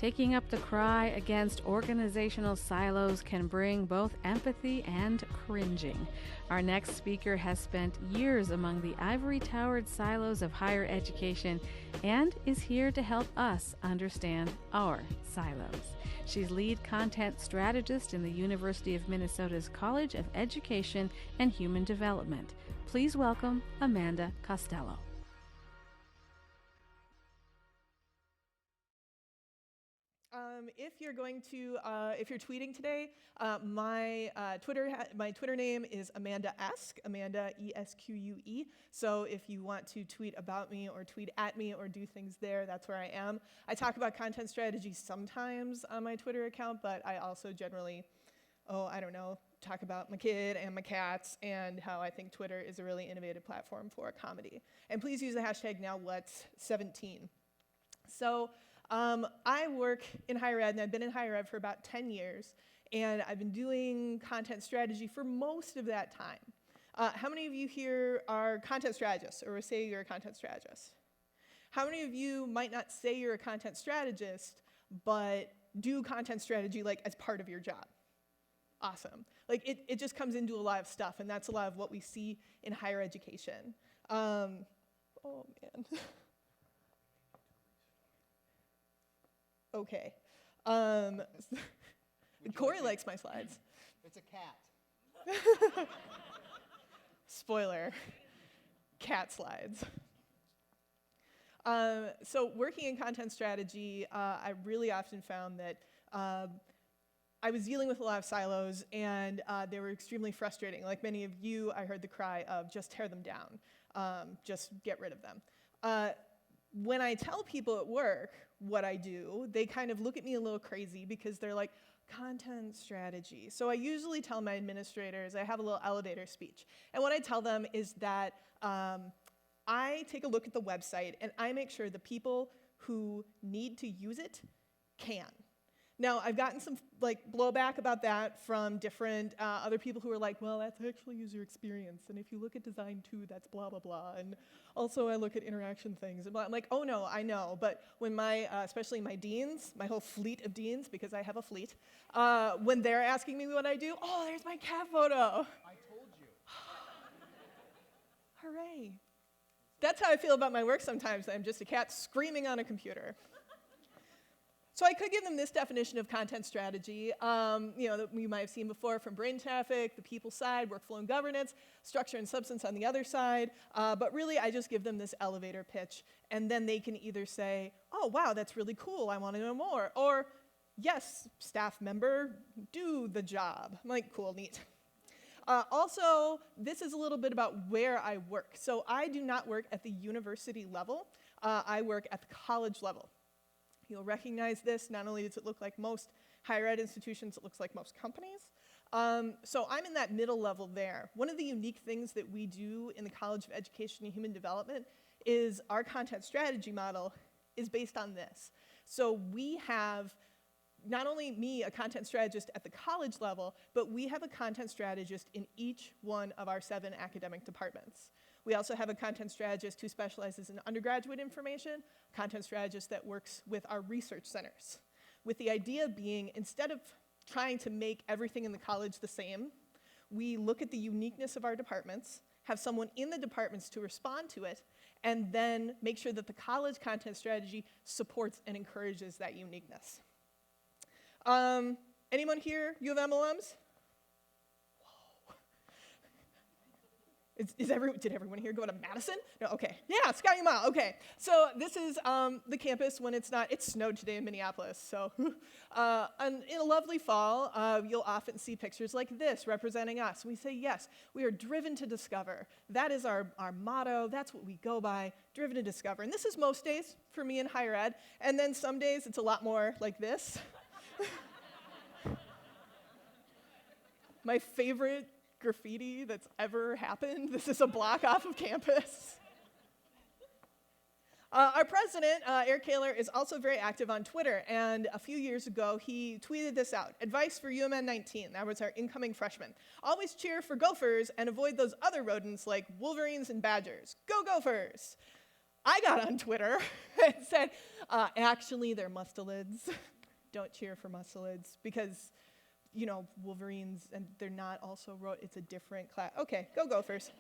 Taking up the cry against organizational silos can bring both empathy and cringing. Our next speaker has spent years among the ivory-towered silos of higher education and is here to help us understand our silos. She's lead content strategist in the University of Minnesota's College of Education and Human Development. Please welcome Amanda Costello. If you're tweeting today, my Twitter name is Amanda Esk, Amanda ESQUE. So if you want to tweet about me or tweet at me or do things there, that's where I am. I talk about content strategy sometimes on my Twitter account, but I also generally, talk about my kid and my cats and how I think Twitter is a really innovative platform for comedy. And please use the hashtag #NowWhat's17. So I work in higher ed, and I've been in higher ed for about 10 years, and I've been doing content strategy for most of that time. How many of you here are content strategists, or say you're a content strategist? How many of you might not say you're a content strategist, but do content strategy like as part of your job? Awesome. Like it just comes into a lot of stuff, and that's a lot of what we see in higher education. Oh man. Okay. Corey likes my slides. It's a cat. Spoiler. Cat slides. So working in content strategy, I really often found that I was dealing with a lot of silos, and they were extremely frustrating. Like many of you, I heard the cry of just tear them down, just get rid of them. When I tell people at work what I do, they kind of look at me a little crazy because they're like, content strategy. So I usually tell my administrators, I have a little elevator speech. And what I tell them is that I take a look at the website and I make sure the people who need to use it can. Now, I've gotten some blowback about that from different other people who are like, well, that's actually user experience, and if you look at design too, that's blah, blah, blah, and also I look at interaction things. And I'm like, oh no, I know, but when especially my deans, my whole fleet of deans, because I have a fleet, when they're asking me what I do, oh, there's my cat photo. I told you. Hooray. That's how I feel about my work sometimes. I'm just a cat screaming on a computer. So I could give them this definition of content strategy, that we might have seen before from brain traffic, the people side, workflow and governance, structure and substance on the other side. But really, I just give them this elevator pitch, and then they can either say, oh, wow, that's really cool, I want to know more. Or, yes, staff member, do the job. I'm like, cool, neat. Also, this is a little bit about where I work. So I do not work at the university level. I work at the college level. You'll recognize this. Not only does it look like most higher ed institutions, it looks like most companies. So I'm in that middle level there. One of the unique things that we do in the College of Education and Human Development is our content strategy model is based on this. So we have not only me, a content strategist at the college level, but we have a content strategist in each one of our 7 academic departments. We also have a content strategist who specializes in undergraduate information, a content strategist that works with our research centers. With the idea being, instead of trying to make everything in the college the same, we look at the uniqueness of our departments, have someone in the departments to respond to it, and then make sure that the college content strategy supports and encourages that uniqueness. Anyone here U of M alums? Did everyone here go to Madison? No, okay. Yeah, Scott UMass, okay. So this is the campus when it snowed today in Minneapolis. So and in a lovely fall, you'll often see pictures like this representing us. We say, yes, we are driven to discover. That is our motto. That's what we go by, driven to discover. And this is most days for me in higher ed. And then some days it's a lot more like this. My favorite graffiti that's ever happened. This is a block off of campus. Our president, Eric Kaler, is also very active on Twitter, and a few years ago, he tweeted this out. Advice for UMN 19, that was our incoming freshman. Always cheer for Gophers and avoid those other rodents like wolverines and badgers. Go Gophers! I got on Twitter and said, actually, they're mustelids. don't cheer for mustelids because, Wolverines, and they're not also it's a different class. Okay, go Gophers.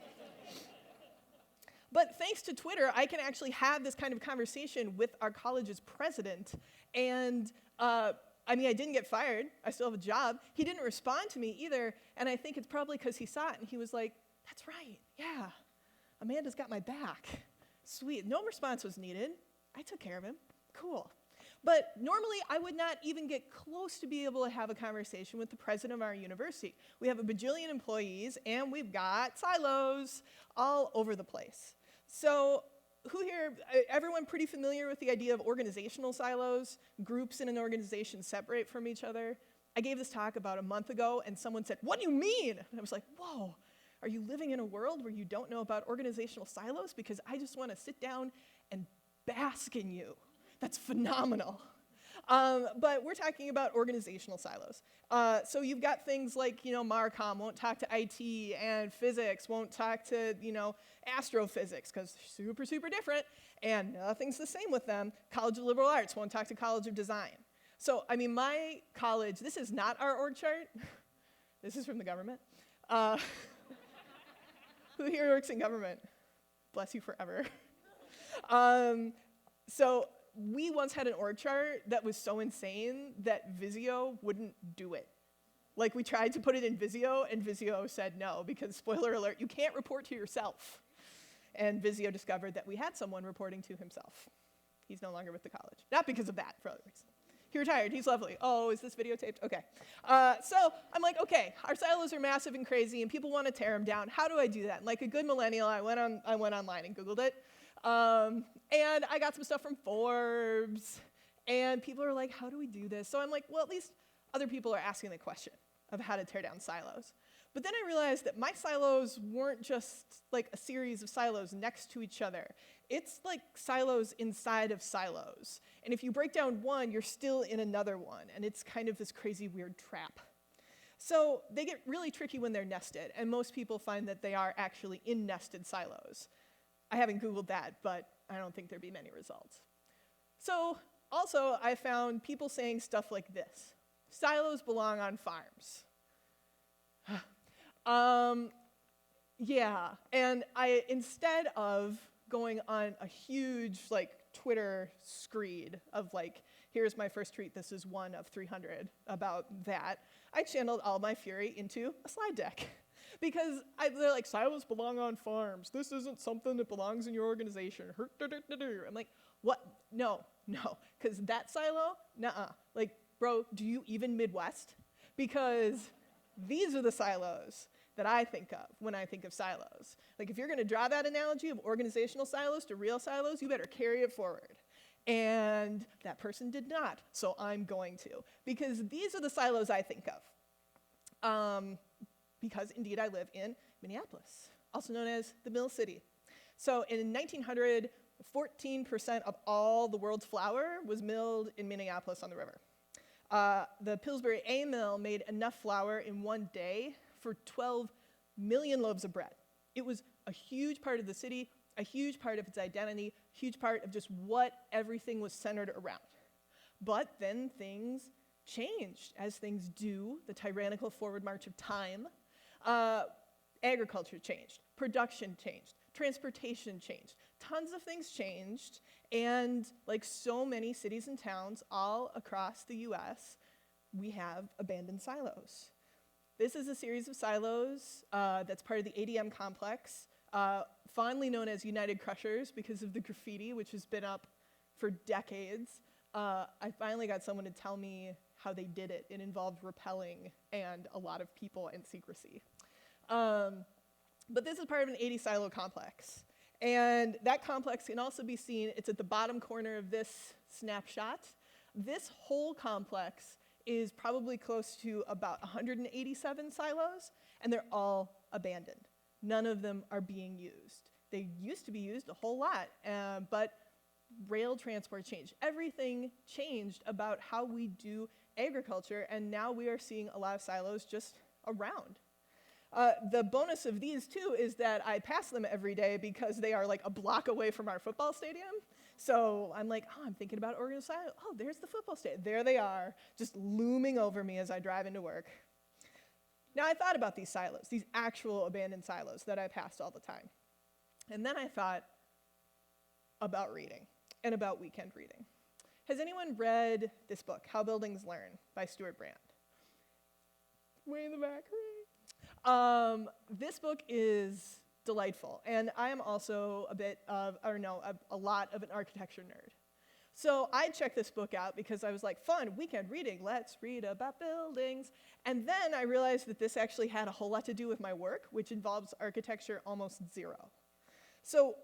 But thanks to Twitter, I can actually have this kind of conversation with our college's president. And I didn't get fired. I still have a job. He didn't respond to me either. And I think it's probably because he saw it and he was like, that's right. Yeah, Amanda's got my back. Sweet. No response was needed. I took care of him. Cool. But normally, I would not even get close to be able to have a conversation with the president of our university. We have a bajillion employees, and we've got silos all over the place. So everyone pretty familiar with the idea of organizational silos? Groups in an organization separate from each other? I gave this talk about a month ago, and someone said, what do you mean? And I was like, whoa, are you living in a world where you don't know about organizational silos? Because I just want to sit down and bask in you. That's phenomenal. But we're talking about organizational silos. So you've got things like, Marcom won't talk to IT, and physics won't talk to, astrophysics, because they're super, super different, and nothing's the same with them. College of Liberal Arts won't talk to College of Design. So, my college, this is not our org chart. This is from the government. Who here works in government? Bless you forever. So we once had an org chart that was so insane that Visio wouldn't do it. Like, we tried to put it in Visio, and Visio said no, because, spoiler alert, you can't report to yourself. And Visio discovered that we had someone reporting to himself. He's no longer with the college. Not because of that, for other reasons. He retired. He's lovely. Oh, is this videotaped? Okay. So I'm like, okay, our silos are massive and crazy, and people want to tear them down. How do I do that? And like a good millennial, I went online and Googled it. And I got some stuff from Forbes, and people are like, how do we do this? So I'm like, well, at least other people are asking the question of how to tear down silos. But then I realized that my silos weren't just like a series of silos next to each other. It's like silos inside of silos. And if you break down one, you're still in another one, and it's kind of this crazy, weird trap. So they get really tricky when they're nested, and most people find that they are actually in nested silos. I haven't Googled that, but I don't think there'd be many results. So also, I found people saying stuff like this: silos belong on farms. Yeah, and instead of going on a huge Twitter screed of here's my first tweet, this is one of 300 about that, I channeled all my fury into a slide deck. Because they're like, silos belong on farms. This isn't something that belongs in your organization. I'm like, what? No, because that silo, nuh-uh. Bro, do you even Midwest? Because these are the silos that I think of when I think of silos. If you're going to draw that analogy of organizational silos to real silos, you better carry it forward. And that person did not, so I'm going to. Because these are the silos I think of. Because indeed I live in Minneapolis, also known as the Mill City. So in 1900, 14% of all the world's flour was milled in Minneapolis on the river. The Pillsbury A mill made enough flour in one day for 12 million loaves of bread. It was a huge part of the city, a huge part of its identity, a huge part of just what everything was centered around. But then things changed, as things do, the tyrannical forward march of time. Agriculture changed, production changed, transportation changed, tons of things changed, and like so many cities and towns all across the US, we have abandoned silos. This is a series of silos that's part of the ADM complex, fondly known as United Crushers because of the graffiti, which has been up for decades. I finally got someone to tell me how they did it. It involved rappelling and a lot of people and secrecy. But this is part of an 80 silo complex. And that complex can also be seen, it's at the bottom corner of this snapshot. This whole complex is probably close to about 187 silos, and they're all abandoned. None of them are being used. They used to be used a whole lot, but rail transport changed. Everything changed about how we do agriculture, and now we are seeing a lot of silos just around. The bonus of these, too, is that I pass them every day because they are like a block away from our football stadium. So I'm like, oh, I'm thinking about organized silos. Oh, there's the football stadium. There they are, just looming over me as I drive into work. Now, I thought about these silos, these actual abandoned silos that I passed all the time. And then I thought about reading and about weekend reading. Has anyone read this book, How Buildings Learn, by Stuart Brand? Way in the back, hooray. This book is delightful, and I am also a lot of an architecture nerd. So I checked this book out because I was like, fun, weekend reading, let's read about buildings. And then I realized that this actually had a whole lot to do with my work, which involves architecture almost zero. So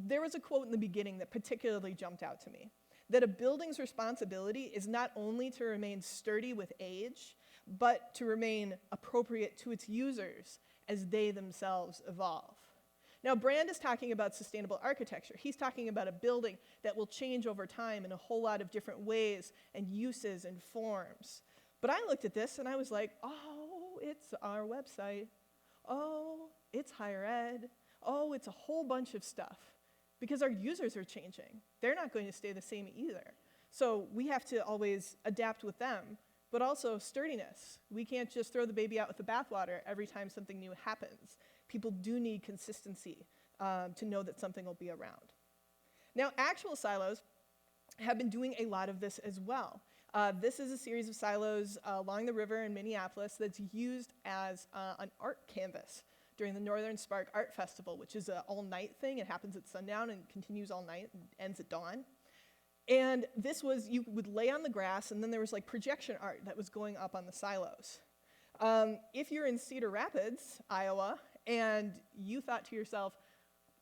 there was a quote in the beginning that particularly jumped out to me, that a building's responsibility is not only to remain sturdy with age, but to remain appropriate to its users as they themselves evolve. Now, Brand is talking about sustainable architecture. He's talking about a building that will change over time in a whole lot of different ways and uses and forms. But I looked at this and I was like, oh, it's our website. Oh, it's higher ed. Oh, it's a whole bunch of stuff. Because our users are changing. They're not going to stay the same either. So we have to always adapt with them, but also sturdiness. We can't just throw the baby out with the bathwater every time something new happens. People do need consistency to know that something will be around. Now, actual silos have been doing a lot of this as well. This is a series of silos along the river in Minneapolis that's used as an art canvas during the Northern Spark Art Festival, which is an all-night thing. It happens at sundown and continues all night and ends at dawn. And this was, you would lay on the grass, and then there was like projection art that was going up on the silos. If you're in Cedar Rapids, Iowa, and you thought to yourself,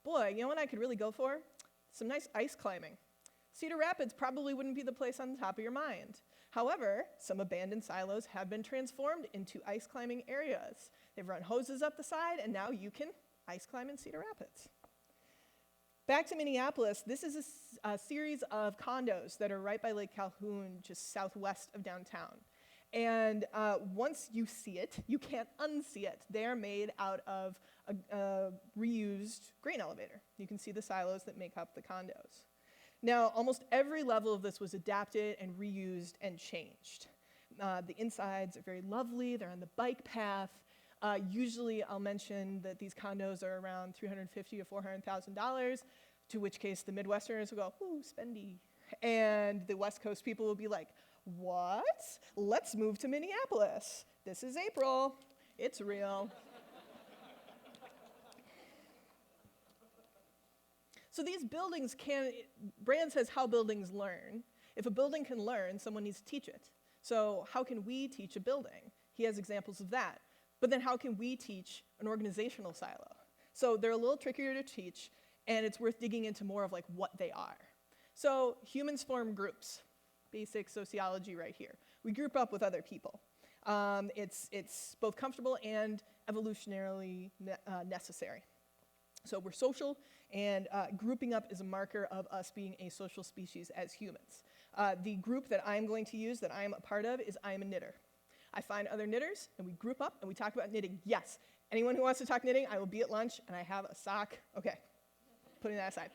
boy, you know what I could really go for? Some nice ice climbing. Cedar Rapids probably wouldn't be the place on the top of your mind. However, some abandoned silos have been transformed into ice climbing areas. They've run hoses up the side, and now you can ice climb in Cedar Rapids. Back to Minneapolis, this is a series of condos that are right by Lake Calhoun, just southwest of downtown. And once you see it, you can't unsee it. They are made out of a reused grain elevator. You can see the silos that make up the condos. Now, almost every level of this was adapted and reused and changed. The insides are very lovely. They're on the bike path. Usually, I'll mention that these condos are around $350,000 to $400,000, to which case the Midwesterners will go, ooh, spendy. And the West Coast people will be like, what? Let's move to Minneapolis. This is April. It's real. So these buildings Brand says how buildings learn. If a building can learn, someone needs to teach it. So how can we teach a building? He has examples of that. But then how can we teach an organizational silo? So they're a little trickier to teach, and it's worth digging into more of like what they are. So humans form groups. Basic sociology right here. We group up with other people. It's both comfortable and evolutionarily necessary. So we're social, and grouping up is a marker of us being a social species as humans. The group that I'm going to use, that I'm a part of, is I'm a knitter. I find other knitters, and we group up, and we talk about knitting. Yes, anyone who wants to talk knitting, I will be at lunch, and I have a sock. Okay, putting that aside.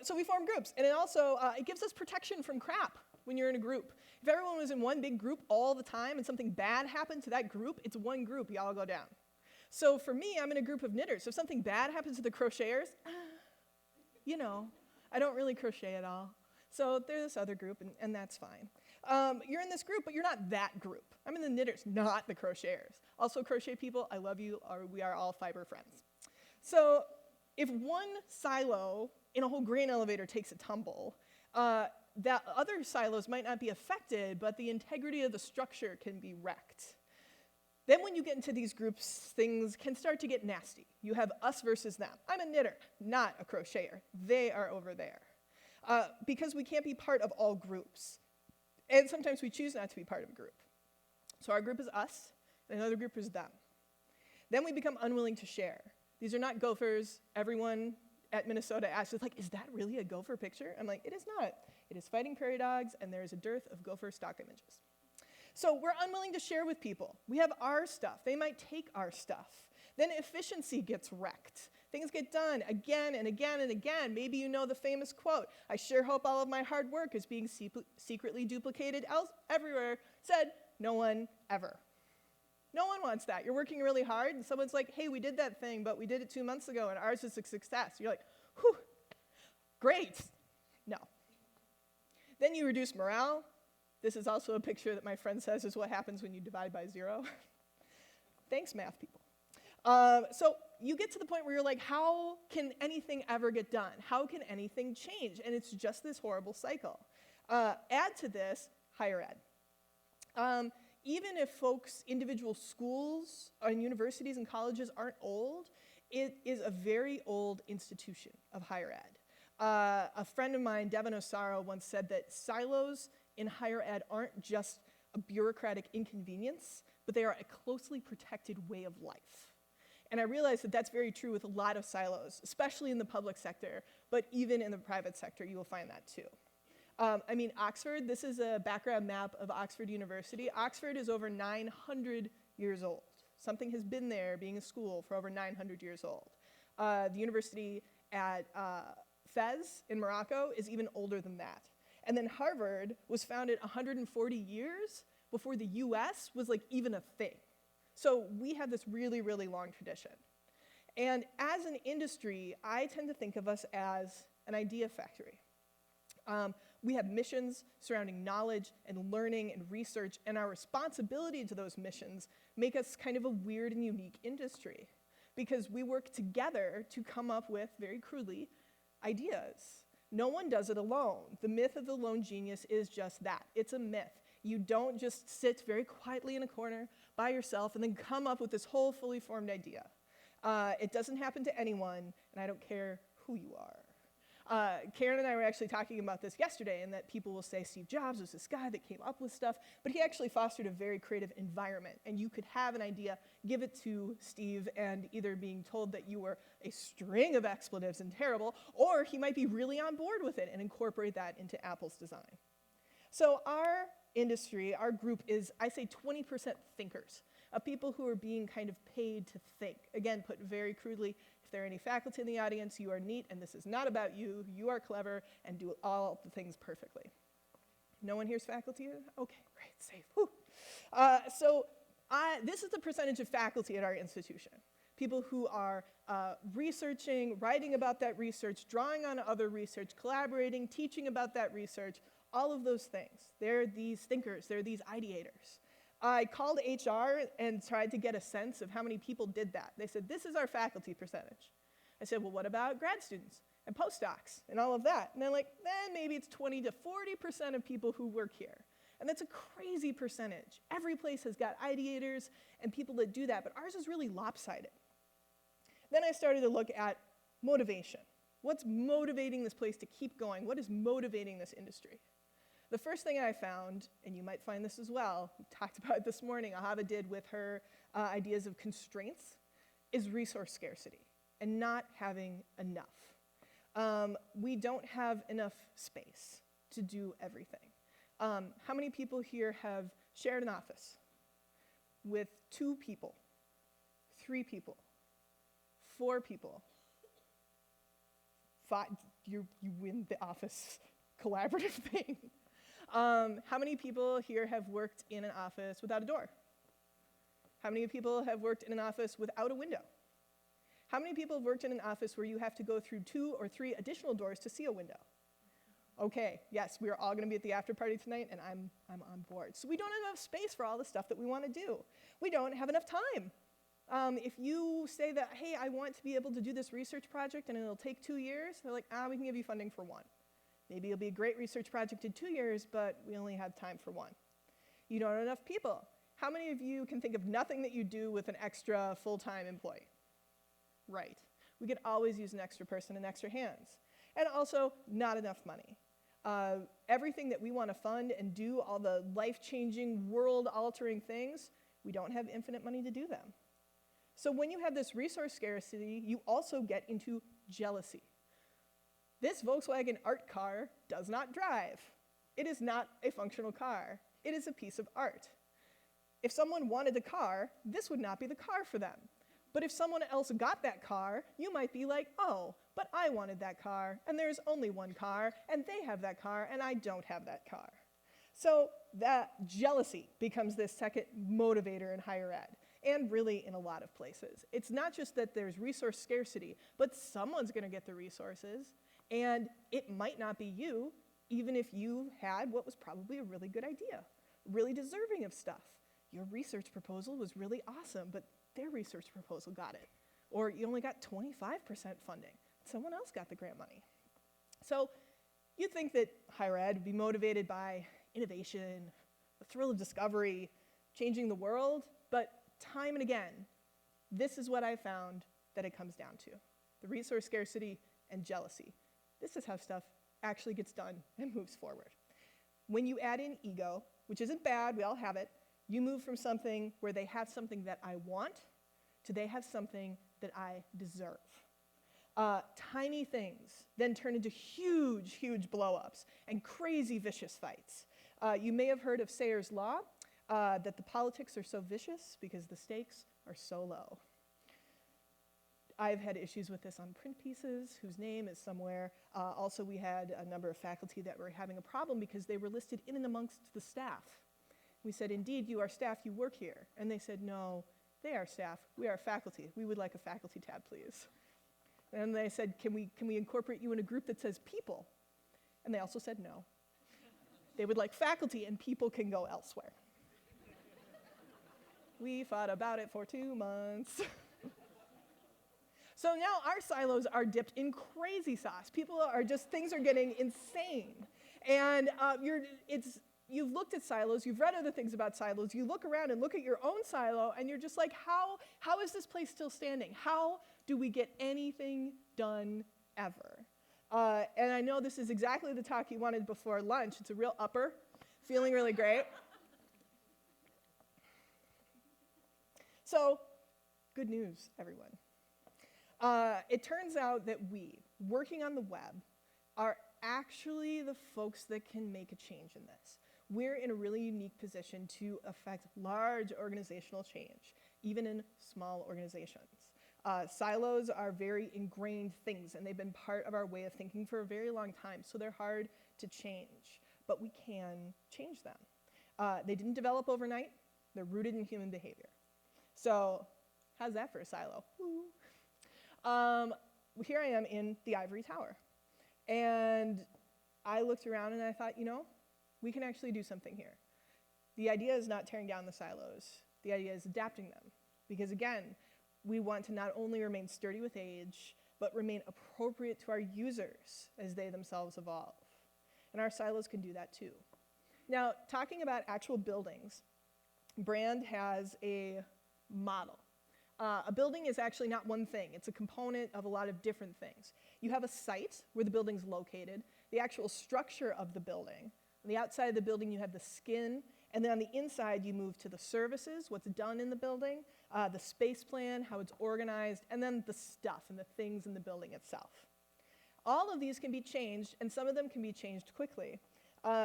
So we form groups, and it also it gives us protection from crap when you're in a group. If everyone was in one big group all the time and something bad happened to that group, it's one group, y'all go down. So for me, I'm in a group of knitters. So if something bad happens to the crocheters, you know, I don't really crochet at all. So there's this other group, and that's fine. You're in this group, but you're not that group. I'm in the knitters, not the crocheters. Also, crochet people, I love you, we are all fiber friends. So if one silo in a whole grain elevator takes a tumble, that other silos might not be affected, but the integrity of the structure can be wrecked. Then when you get into these groups, things can start to get nasty. You have us versus them. I'm a knitter, not a crocheter. They are over there. Because we can't be part of all groups. And sometimes we choose not to be part of a group. So our group is us, and another group is them. Then we become unwilling to share. These are not gophers. Everyone at Minnesota asks, like, is that really a gopher picture? I'm like, it is not. It is fighting prairie dogs, and there is a dearth of gopher stock images. So we're unwilling to share with people. We have our stuff. They might take our stuff. Then efficiency gets wrecked. Things get done again and again and again. Maybe you know the famous quote, "I sure hope all of my hard work is being secretly duplicated everywhere," said no one ever. No one wants that. You're working really hard, and someone's like, "Hey, we did that thing, but we did it 2 months ago, and ours is a success." You're like, "Whew, great." No. Then you reduce morale. This is also a picture that my friend says is what happens when you divide by 0. Thanks, math people. So you get to the point where you're like, how can anything ever get done? How can anything change? And it's just this horrible cycle. Add to this higher ed. Even if individual schools and universities and colleges aren't old, it is a very old institution of higher ed. A friend of mine, Devin Osaro, once said that silos in higher ed aren't just a bureaucratic inconvenience, but they are a closely protected way of life. And I realize that that's very true with a lot of silos, especially in the public sector, but even in the private sector, you will find that too. Oxford, this is a background map of Oxford University. Oxford is over 900 years old. Something has been there, being a school, for over 900 years old. The university at Fez in Morocco is even older than that. And then Harvard was founded 140 years before the US was like even a thing. So we have this really, really long tradition. And as an industry, I tend to think of us as an idea factory. We have missions surrounding knowledge and learning and research, and our responsibility to those missions make us kind of a weird and unique industry, because we work together to come up with, very crudely, ideas. No one does it alone. The myth of the lone genius is just that. It's a myth. You don't just sit very quietly in a corner by yourself and then come up with this whole fully formed idea. It doesn't happen to anyone, and I don't care who you are. Karen and I were actually talking about this yesterday, and that people will say Steve Jobs was this guy that came up with stuff, but he actually fostered a very creative environment, and you could have an idea, give it to Steve, and either being told that you were a string of expletives and terrible, or he might be really on board with it and incorporate that into Apple's design. So our industry, our group is, I say, 20% thinkers, of people who are being kind of paid to think. Again, put very crudely, if there are any faculty in the audience, you are neat, and this is not about you. You are clever and do all the things perfectly. No one here's faculty? Okay, great, safe. Whew. This is the percentage of faculty at our institution. People who are researching, writing about that research, drawing on other research, collaborating, teaching about that research, all of those things. They're these thinkers, they're these ideators. I called HR and tried to get a sense of how many people did that. They said, this is our faculty percentage. I said, well, what about grad students and postdocs and all of that? And they're like, maybe it's 20 to 40% of people who work here. And that's a crazy percentage. Every place has got ideators and people that do that, but ours is really lopsided. Then I started to look at motivation. What's motivating this place to keep going? What is motivating this industry? The first thing I found, and you might find this as well, we talked about it this morning, Ahava did with her ideas of constraints, is resource scarcity and not having enough. We don't have enough space to do everything. How many people here have shared an office with 2 people, 3 people, 4 people? 5, you win the office collaborative thing. How many people here have worked in an office without a door? How many people have worked in an office without a window? How many people have worked in an office where you have to go through 2 or 3 additional doors to see a window? Okay, yes, we are all going to be at the after party tonight, and I'm on board. So we don't have enough space for all the stuff that we want to do. We don't have enough time. If you say that, hey, I want to be able to do this research project and it'll take 2 years, they're like, we can give you funding for 1. Maybe it'll be a great research project in 2 years, but we only have time for 1. You don't have enough people. How many of you can think of nothing that you do with an extra full-time employee? Right. We could always use an extra person and extra hands. And also, not enough money. Everything that we want to fund and do, all the life-changing, world-altering things, we don't have infinite money to do them. So when you have this resource scarcity, you also get into jealousy. This Volkswagen art car does not drive. It is not a functional car. It is a piece of art. If someone wanted a car, this would not be the car for them. But if someone else got that car, you might be like, oh, but I wanted that car, and there's only one car, and they have that car, and I don't have that car. So that jealousy becomes this second motivator in higher ed, and really in a lot of places. It's not just that there's resource scarcity, but someone's going to get the resources, and it might not be you, even if you had what was probably a really good idea, really deserving of stuff. Your research proposal was really awesome, but their research proposal got it. Or you only got 25% funding. Someone else got the grant money. So you'd think that higher ed would be motivated by innovation, the thrill of discovery, changing the world, but time and again, this is what I found that it comes down to: the resource scarcity and jealousy. This is how stuff actually gets done and moves forward. When you add in ego, which isn't bad, we all have it, you move from something where they have something that I want to they have something that I deserve. Tiny things then turn into huge, huge blow-ups and crazy vicious fights. You may have heard of Sayre's Law, that the politics are so vicious because the stakes are so low. I've had issues with this on print pieces whose name is somewhere. Also, we had a number of faculty that were having a problem because they were listed in and amongst the staff. We said, indeed, you are staff, you work here. And they said, no, they are staff, we are faculty. We would like a faculty tab, please. And they said, can we incorporate you in a group that says people? And they also said no. They would like faculty, and people can go elsewhere. We fought about it for 2 months. So now our silos are dipped in crazy sauce. People are just, things are getting insane. And you've looked at silos, you've read other things about silos, you look around and look at your own silo, and you're just like, how is this place still standing? How do we get anything done ever? And I know this is exactly the talk you wanted before lunch. It's a real upper, feeling really great. So, good news, everyone. It turns out that we, working on the web, are actually the folks that can make a change in this. We're in a really unique position to affect large organizational change, even in small organizations. Silos are very ingrained things, and they've been part of our way of thinking for a very long time, so they're hard to change, but we can change them. They didn't develop overnight. They're rooted in human behavior. So how's that for a silo? Here I am in the ivory tower, and I looked around and I thought, we can actually do something here. The idea is not tearing down the silos. The idea is adapting them, because again, we want to not only remain sturdy with age, but remain appropriate to our users as they themselves evolve. And our silos can do that too. Now, talking about actual buildings, Brand has a model. A building is actually not one thing. It's a component of a lot of different things. You have a site where the building's located, the actual structure of the building. On the outside of the building, you have the skin, and then on the inside, you move to the services, what's done in the building, the space plan, how it's organized, and then the stuff and the things in the building itself. All of these can be changed, and some of them can be changed quickly.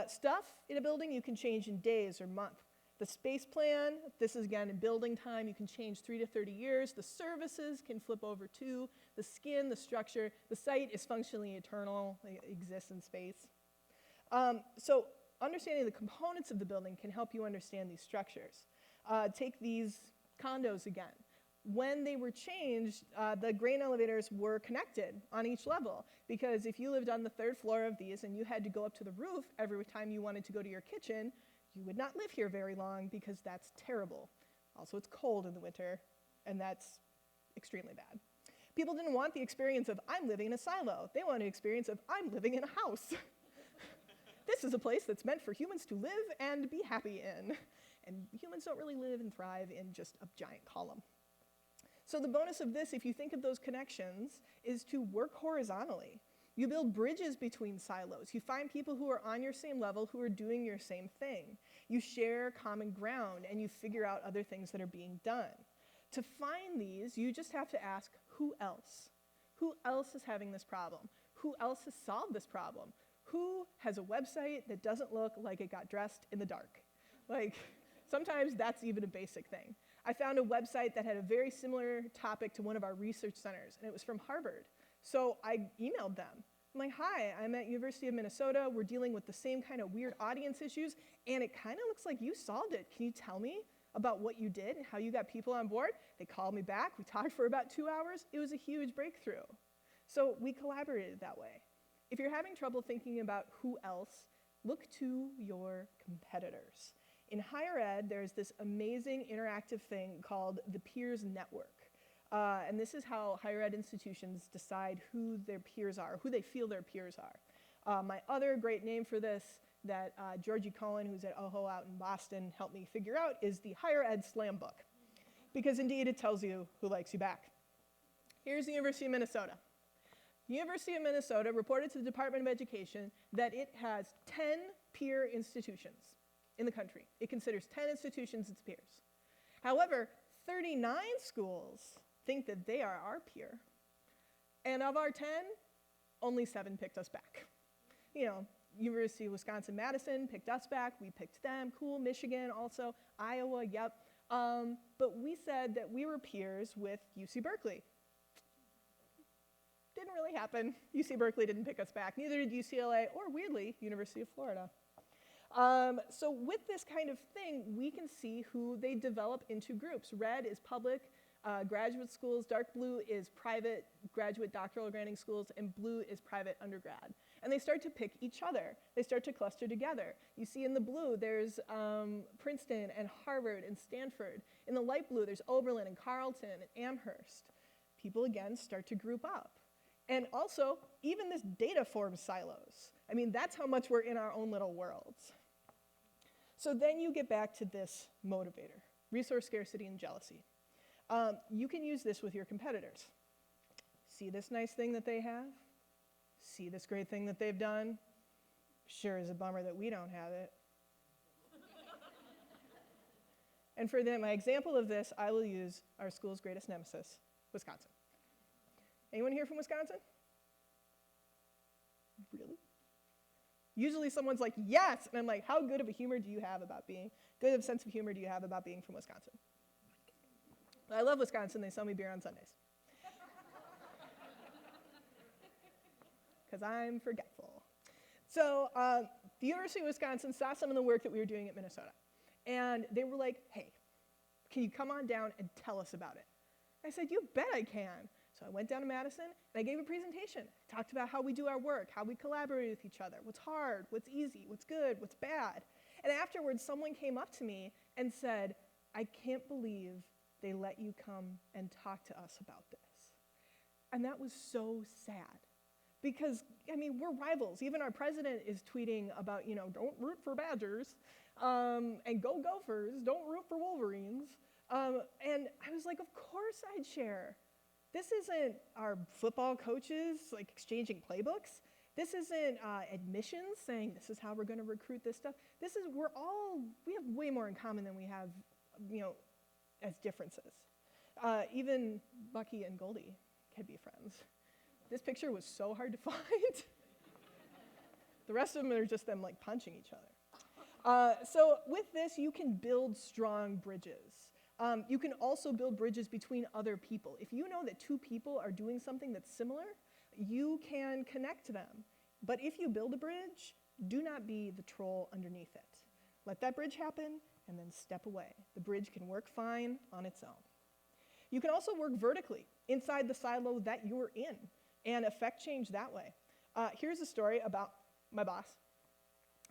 Stuff in a building you can change in days or months. The space plan, this is again in building time, you can change 3 to 30 years. The services can flip over too. The skin, the structure, the site is functionally eternal, it exists in space. So understanding the components of the building can help you understand these structures. Take these condos again. When they were changed, the grain elevators were connected on each level, because if you lived on the 3rd floor of these and you had to go up to the roof every time you wanted to go to your kitchen, you would not live here very long, because that's terrible. Also, it's cold in the winter, and that's extremely bad. People didn't want the experience of, I'm living in a silo. They wanted the experience of, I'm living in a house. This is a place that's meant for humans to live and be happy in. And humans don't really live and thrive in just a giant column. So the bonus of this, if you think of those connections, is to work horizontally. You build bridges between silos. You find people who are on your same level who are doing your same thing. You share common ground, and you figure out other things that are being done. To find these, you just have to ask, who else? Who else is having this problem? Who else has solved this problem? Who has a website that doesn't look like it got dressed in the dark? Like, sometimes that's even a basic thing. I found a website that had a very similar topic to one of our research centers, and it was from Harvard. So I emailed them. I'm like, hi, I'm at University of Minnesota. We're dealing with the same kind of weird audience issues, and it kind of looks like you solved it. Can you tell me about what you did and how you got people on board? They called me back. We talked for about 2 hours. It was a huge breakthrough. So we collaborated that way. If you're having trouble thinking about who else, look to your competitors. In higher ed, there's this amazing interactive thing called the Peers Network. And this is how higher ed institutions decide who their peers are, who they feel their peers are. My other great name for this that Georgie Cohen, who's at OHO out in Boston, helped me figure out is the Higher Ed Slam Book. Because indeed, it tells you who likes you back. Here's the University of Minnesota. The University of Minnesota reported to the Department of Education that it has 10 peer institutions in the country. It considers 10 institutions its peers. However, 39 schools think that they are our peer. And of our 10, only 7 picked us back. You know, University of Wisconsin-Madison picked us back. We picked them. Cool. Michigan also. Iowa, yep. But we said that we were peers with UC Berkeley. Didn't really happen. UC Berkeley didn't pick us back. Neither did UCLA or, weirdly, University of Florida. So with this kind of thing, we can see who they develop into groups. Red is public graduate schools, dark blue is private graduate doctoral granting schools, and blue is private undergrad. And they start to pick each other. They start to cluster together. You see in the blue, there's Princeton and Harvard and Stanford. In the light blue, there's Oberlin and Carleton and Amherst. People, again, start to group up. And also, even this data forms silos. I mean, that's how much we're in our own little worlds. So then you get back to this motivator, resource scarcity and jealousy. You can use this with your competitors. See this nice thing that they have? See this great thing that they've done? Sure is a bummer that we don't have it. And for my example of this, I will use our school's greatest nemesis, Wisconsin. Anyone here from Wisconsin? Really? Usually someone's like, yes, and I'm like, how good of a humor do you have about being, good of a sense of humor do you have about being from Wisconsin? But I love Wisconsin, they sell me beer on Sundays. Because I'm forgetful. So the University of Wisconsin saw some of the work that we were doing at Minnesota. And they were like, hey, can you come on down and tell us about it? I said, you bet I can. So I went down to Madison, and I gave a presentation. I talked about how we do our work, how we collaborate with each other, what's hard, what's easy, what's good, what's bad. And afterwards, someone came up to me and said, I can't believe they let you come and talk to us about this. And that was so sad. Because, I mean, we're rivals. Even our president is tweeting about, you know, don't root for Badgers, and go Gophers, don't root for Wolverines. And I was like, of course I'd share. This isn't our football coaches, like, exchanging playbooks. This isn't admissions saying this is how we're going to recruit this stuff. This is, we have way more in common than we have, you know, as differences. Even Bucky and Goldie can be friends. This picture was so hard to find. The rest of them are just them, like, punching each other. So with this, you can build strong bridges. You can also build bridges between other people. If you know that 2 people are doing something that's similar, you can connect them. But if you build a bridge, do not be the troll underneath it. Let that bridge happen, and then step away. The bridge can work fine on its own. You can also work vertically inside the silo that you're in and affect change that way. Here's a story about my boss.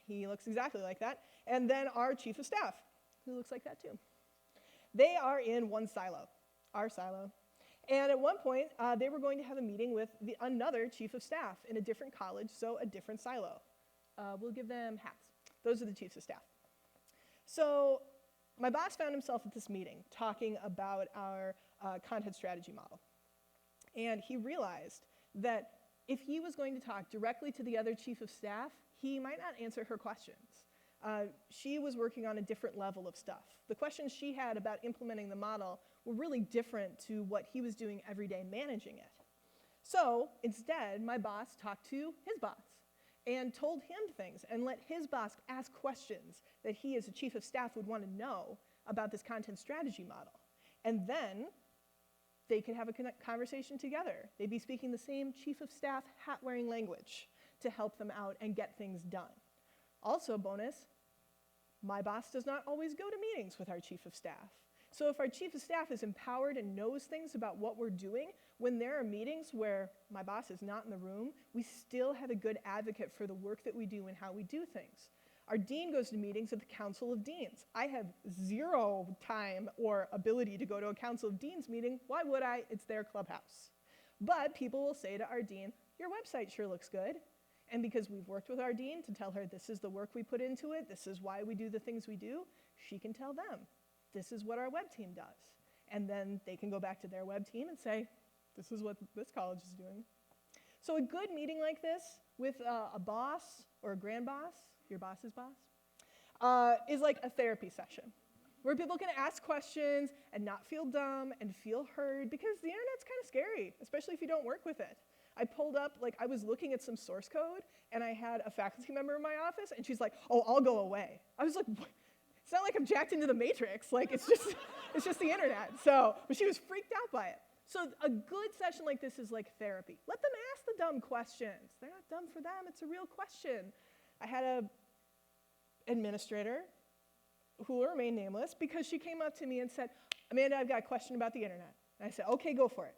He looks exactly like that. And then our chief of staff, who looks like that too. They are in one silo, our silo. And at one point, they were going to have a meeting with another chief of staff in a different college, so a different silo. We'll give them hats. Those are the chiefs of staff. So my boss found himself at this meeting talking about our content strategy model. And he realized that if he was going to talk directly to the other chief of staff, he might not answer her questions. She was working on a different level of stuff. The questions she had about implementing the model were really different to what he was doing every day managing it. So instead, my boss talked to his boss and told him things and let his boss ask questions that he as a chief of staff would want to know about this content strategy model. And then they could have a conversation together. They'd be speaking the same chief of staff hat-wearing language to help them out and get things done. Also, bonus, my boss does not always go to meetings with our chief of staff. So if our chief of staff is empowered and knows things about what we're doing, when there are meetings where my boss is not in the room, we still have a good advocate for the work that we do and how we do things. Our dean goes to meetings at the Council of Deans. I have zero time or ability to go to a Council of Deans meeting. Why would I? It's their clubhouse. But people will say to our dean, your website sure looks good. And because we've worked with our dean to tell her this is the work we put into it, this is why we do the things we do, she can tell them, this is what our web team does. And then they can go back to their web team and say, this is what this college is doing. So a good meeting like this with a boss or a grand boss, your boss's boss, is like a therapy session where people can ask questions and not feel dumb and feel heard, because the internet's kind of scary, especially if you don't work with it. I pulled up, I was looking at some source code, and I had a faculty member in my office, and she's like, oh, I'll go away. I was like, what? It's not like I'm jacked into the matrix. It's just the internet. So, but she was freaked out by it. So a good session like this is like therapy. Let them ask the dumb questions. They're not dumb for them. It's a real question. I had an administrator who will remain nameless because she came up to me and said, Amanda, I've got a question about the internet. And I said, okay, go for it.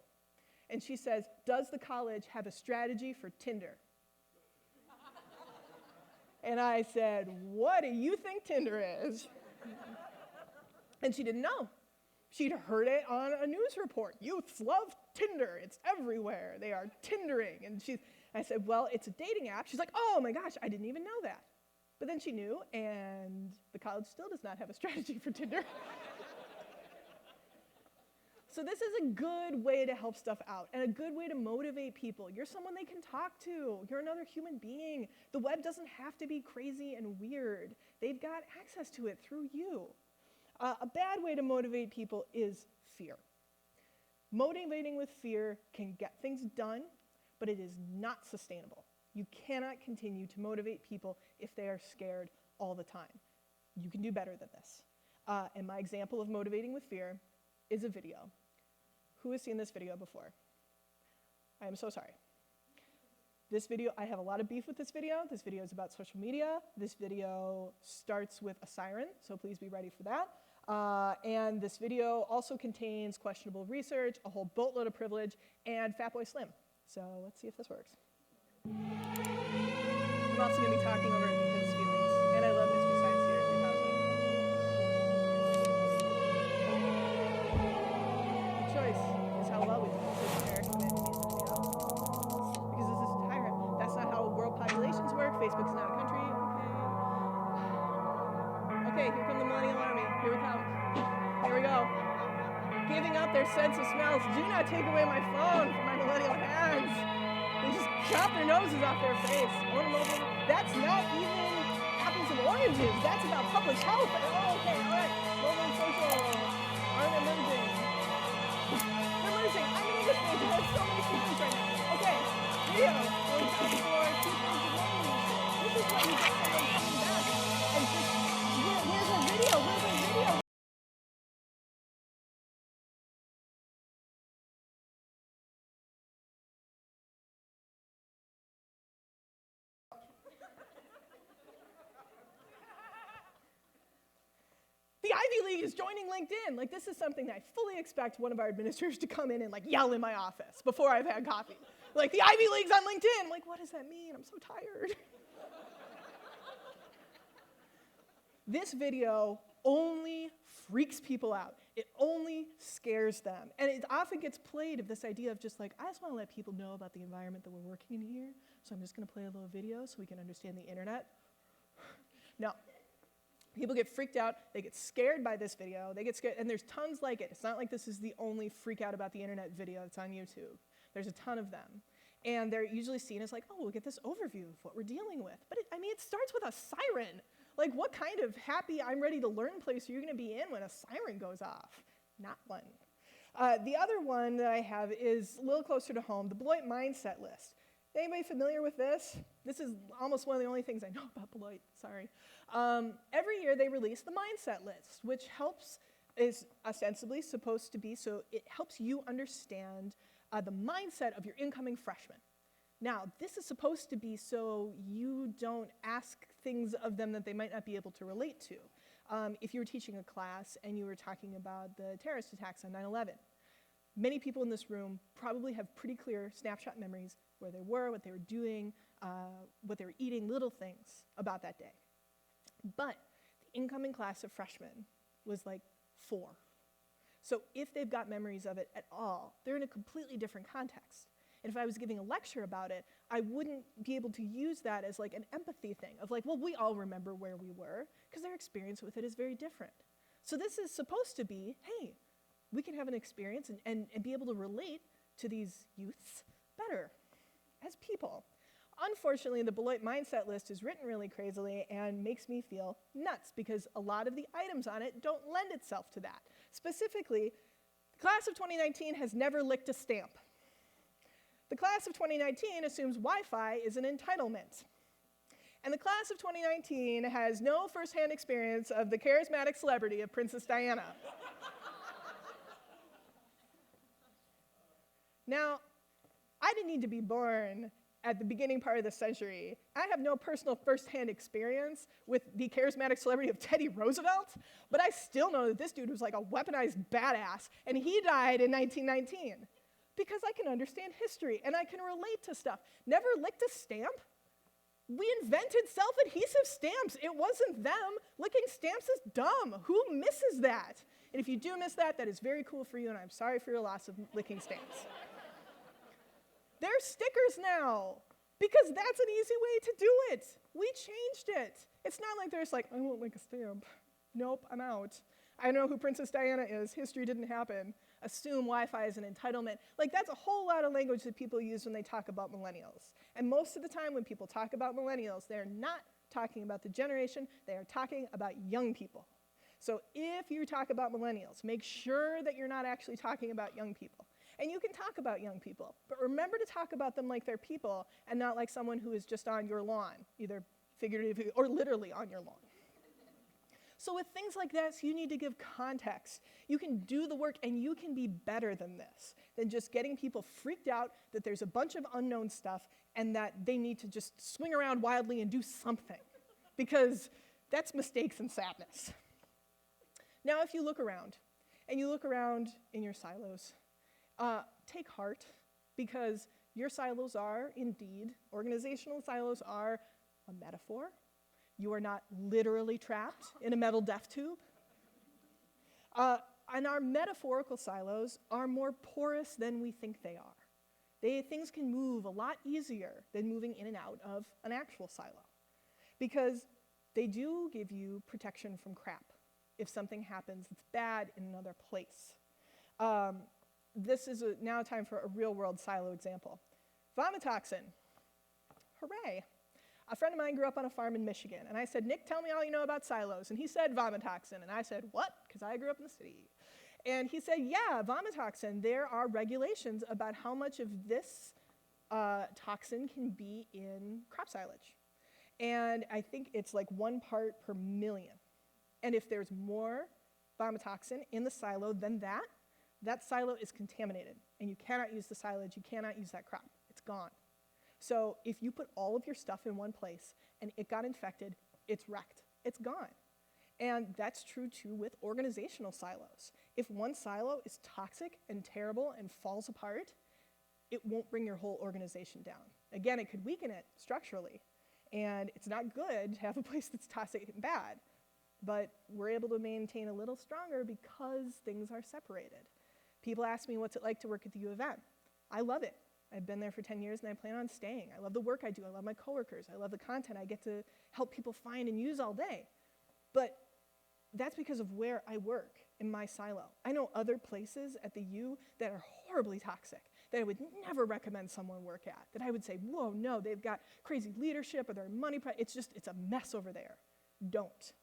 And she says, does the college have a strategy for Tinder? And I said, what do you think Tinder is? And she didn't know. She'd heard it on a news report. Youths love Tinder. It's everywhere. They are Tindering. And I said, well, it's a dating app. She's like, oh my gosh, I didn't even know that. But then she knew, and the college still does not have a strategy for Tinder. So this is a good way to help stuff out and a good way to motivate people. You're someone they can talk to. You're another human being. The web doesn't have to be crazy and weird. They've got access to it through you. A bad way to motivate people is fear. Motivating with fear can get things done, but it is not sustainable. You cannot continue to motivate people if they are scared all the time. You can do better than this. And my example of motivating with fear is a video. Who has seen this video before? I am so sorry. This video, I have a lot of beef with this video. This video is about social media. This video starts with a siren, so please be ready for that. And this video also contains questionable research, a whole boatload of privilege, and Fatboy Slim. So let's see if this works. I'm also going to be talking over his feelings, and I love Mystery Science Theater 3000. The choice is how well we do this in this video. Because this is tyrant. That's not how world populations work. Facebook's not a country. Okay, here come the Millennial Army. Here we come. Here we go. Giving up their sense of smells. Do not take away my phone from my millennial hands. They just chop their noses off their face. That's not even apples and oranges. That's about public health. Oh, okay, all right. Mobile and social aren't emerging. They're emerging. I'm an English major. There's so many students right now. Okay, video. Going down for 2 points of range. This is what you get someone coming back and just, where's our video? Where's our video? The Ivy League is joining LinkedIn. This is something that I fully expect one of our administrators to come in and yell in my office before I've had coffee. The Ivy League's on LinkedIn. What does that mean? I'm so tired. This video only freaks people out. It only scares them. And it often gets played of this idea of just I just want to let people know about the environment that we're working in here, so I'm just going to play a little video so we can understand the internet. No. People get freaked out, they get scared by this video, they get scared, and there's tons like it. It's not like this is the only freak out about the internet video that's on YouTube. There's a ton of them. And they're usually seen as oh, we'll get this overview of what we're dealing with. But it starts with a siren. What kind of happy, I'm ready to learn place are you gonna be in when a siren goes off? Not one. The other one that I have is a little closer to home, the Beloit Mindset List. Anybody familiar with this? This is almost one of the only things I know about Beloit, sorry. Every year they release the Mindset List, which helps is ostensibly supposed to be so it helps you understand the mindset of your incoming freshman. Now, this is supposed to be so you don't ask things of them that they might not be able to relate to. If you were teaching a class and you were talking about the terrorist attacks on 9/11, many people in this room probably have pretty clear snapshot memories where they were, what they were doing, what they were eating, little things about that day. But the incoming class of freshmen was like 4. So if they've got memories of it at all, they're in a completely different context. And if I was giving a lecture about it, I wouldn't be able to use that as like an empathy thing of like, well, we all remember where we were, because their experience with it is very different. So this is supposed to be, hey, we can have an experience and be able to relate to these youths better as people. Unfortunately, the Beloit mindset list is written really crazily and makes me feel nuts because a lot of the items on it don't lend itself to that. Specifically, the class of 2019 has never licked a stamp. The class of 2019 assumes Wi-Fi is an entitlement. And the class of 2019 has no firsthand experience of the charismatic celebrity of Princess Diana. Now, I didn't need to be born at the beginning part of the century. I have no personal firsthand experience with the charismatic celebrity of Teddy Roosevelt, but I still know that this dude was like a weaponized badass, and he died in 1919. Because I can understand history, and I can relate to stuff. Never licked a stamp? We invented self-adhesive stamps. It wasn't them. Licking stamps is dumb. Who misses that? And if you do miss that, that is very cool for you, and I'm sorry for your loss of licking stamps. They're stickers now, because that's an easy way to do it. We changed it. It's not like there's like, I won't lick a stamp. Nope, I'm out. I know who Princess Diana is. History didn't happen. Assume Wi-Fi is an entitlement. Like, that's a whole lot of language that people use when they talk about millennials. And most of the time when people talk about millennials, they're not talking about the generation, they are talking about young people. So if you talk about millennials, make sure that you're not actually talking about young people. And you can talk about young people, but remember to talk about them like they're people and not like someone who is just on your lawn, either figuratively or literally on your lawn. So with things like this, you need to give context. You can do the work, and you can be better than this, than just getting people freaked out that there's a bunch of unknown stuff and that they need to just swing around wildly and do something, because that's mistakes and sadness. Now, if you look around, and you look around in your silos, take heart, because your silos are, indeed, organizational silos are a metaphor. You are not literally trapped in a metal death tube. And our metaphorical silos are more porous than we think they are. Things can move a lot easier than moving in and out of an actual silo, because they do give you protection from crap if something happens that's bad in another place. This is now time for a real-world silo example. Vomitoxin. Hooray. A friend of mine grew up on a farm in Michigan, and I said, Nick, tell me all you know about silos. And he said, vomitoxin. And I said, what? Because I grew up in the city. And he said, yeah, vomitoxin. There are regulations about how much of this toxin can be in crop silage. And I think it's like 1 part per million. And if there's more vomitoxin in the silo than that silo is contaminated. And you cannot use the silage, you cannot use that crop. It's gone. So if you put all of your stuff in one place and it got infected, it's wrecked. It's gone. And that's true too with organizational silos. If one silo is toxic and terrible and falls apart, it won't bring your whole organization down. Again, it could weaken it structurally. And it's not good to have a place that's toxic and bad. But we're able to maintain a little stronger because things are separated. People ask me, what's it like to work at the U of M? I love it. I've been there for 10 years and I plan on staying. I love the work I do. I love my coworkers. I love the content I get to help people find and use all day. But that's because of where I work in my silo. I know other places at the U that are horribly toxic, that I would never recommend someone work at, that I would say, whoa, no, they've got crazy leadership or their money, it's a mess over there. Don't.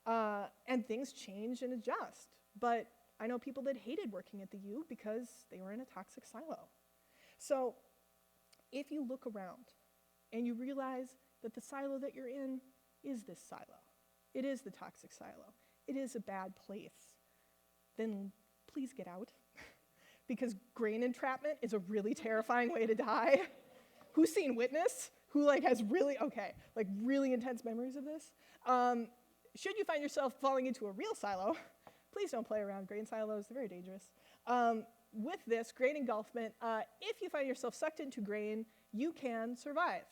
And things change and adjust. But I know people that hated working at the U because they were in a toxic silo. So if you look around and you realize that the silo that you're in is this silo, it is the toxic silo, it is a bad place, then please get out. Because grain entrapment is a really terrifying way to die. Who's seen Witness? Who has really intense memories of this? Should you find yourself falling into a real silo, please don't play around grain silos. They're very dangerous. With this, grain engulfment, if you find yourself sucked into grain, you can survive.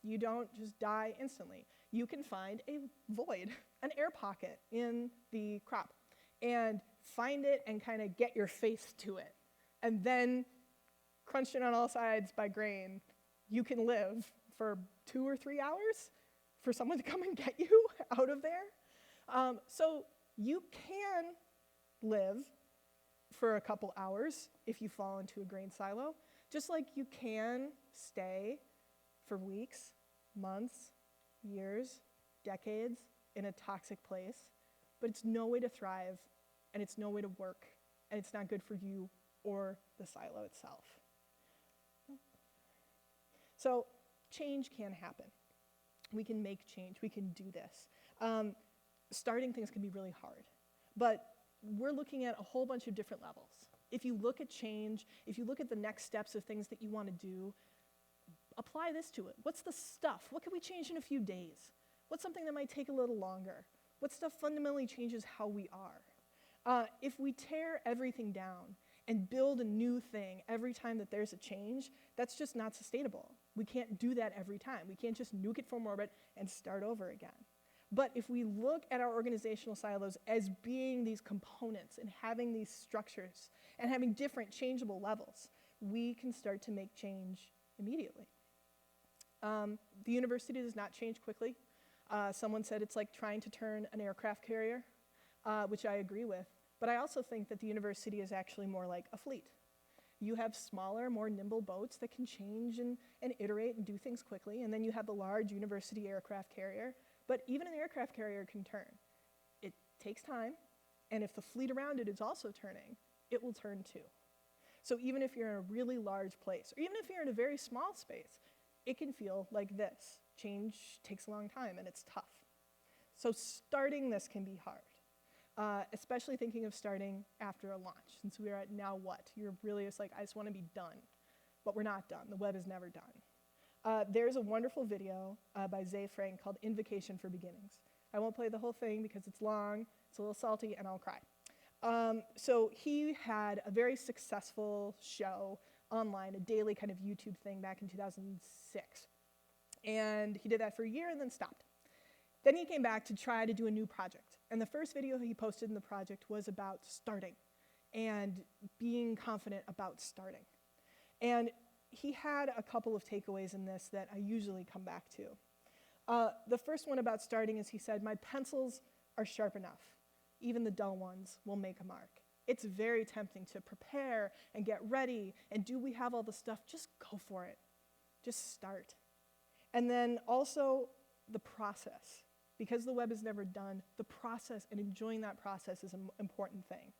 You don't just die instantly. You can find a void, an air pocket in the crop, and find it and kind of get your face to it. And then, crunched in on all sides by grain, you can live for 2 or 3 hours for someone to come and get you out of there. So you can live for a couple hours if you fall into a grain silo, just like you can stay for weeks, months, years, decades in a toxic place, but it's no way to thrive, and it's no way to work, and it's not good for you or the silo itself. So change can happen. We can make change. We can do this. Starting things can be really hard, but we're looking at a whole bunch of different levels. If you look at change, if you look at the next steps of things that you want to do, apply this to it. What's the stuff? What can we change in a few days? What's something that might take a little longer? What stuff fundamentally changes how we are? If we tear everything down and build a new thing every time that there's a change, that's just not sustainable. We can't do that every time. We can't just nuke it from orbit and start over again. But if we look at our organizational silos as being these components and having these structures and having different changeable levels, we can start to make change immediately. The university does not change quickly. Someone said it's like trying to turn an aircraft carrier, which I agree with. But I also think that the university is actually more like a fleet. You have smaller, more nimble boats that can change and iterate and do things quickly, and then you have the large university aircraft carrier. But even an aircraft carrier can turn. It takes time, and if the fleet around it is also turning, it will turn too. So even if you're in a really large place, or even if you're in a very small space, it can feel like this. Change takes a long time, and it's tough. So starting this can be hard, especially thinking of starting after a launch, since we're at now what? You're really just like, I just want to be done. But we're not done. The web is never done. There's a wonderful video by Zay Frank called Invocation for Beginnings. I won't play the whole thing because it's long, it's a little salty, and I'll cry. So he had a very successful show online, a daily kind of YouTube thing back in 2006. And he did that for a year and then stopped. Then he came back to try to do a new project. And the first video he posted in the project was about starting and being confident about starting. And he had a couple of takeaways in this that I usually come back to. The first one about starting is he said, my pencils are sharp enough. Even the dull ones will make a mark. It's very tempting to prepare and get ready, and do we have all the stuff? Just go for it. Just start. And then also the process. Because the web is never done, the process and enjoying that process is an important thing.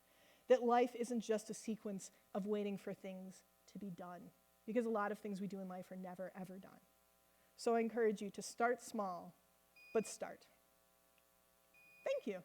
That life isn't just a sequence of waiting for things to be done, because a lot of things we do in life are never, ever done. So I encourage you to start small, but start. Thank you.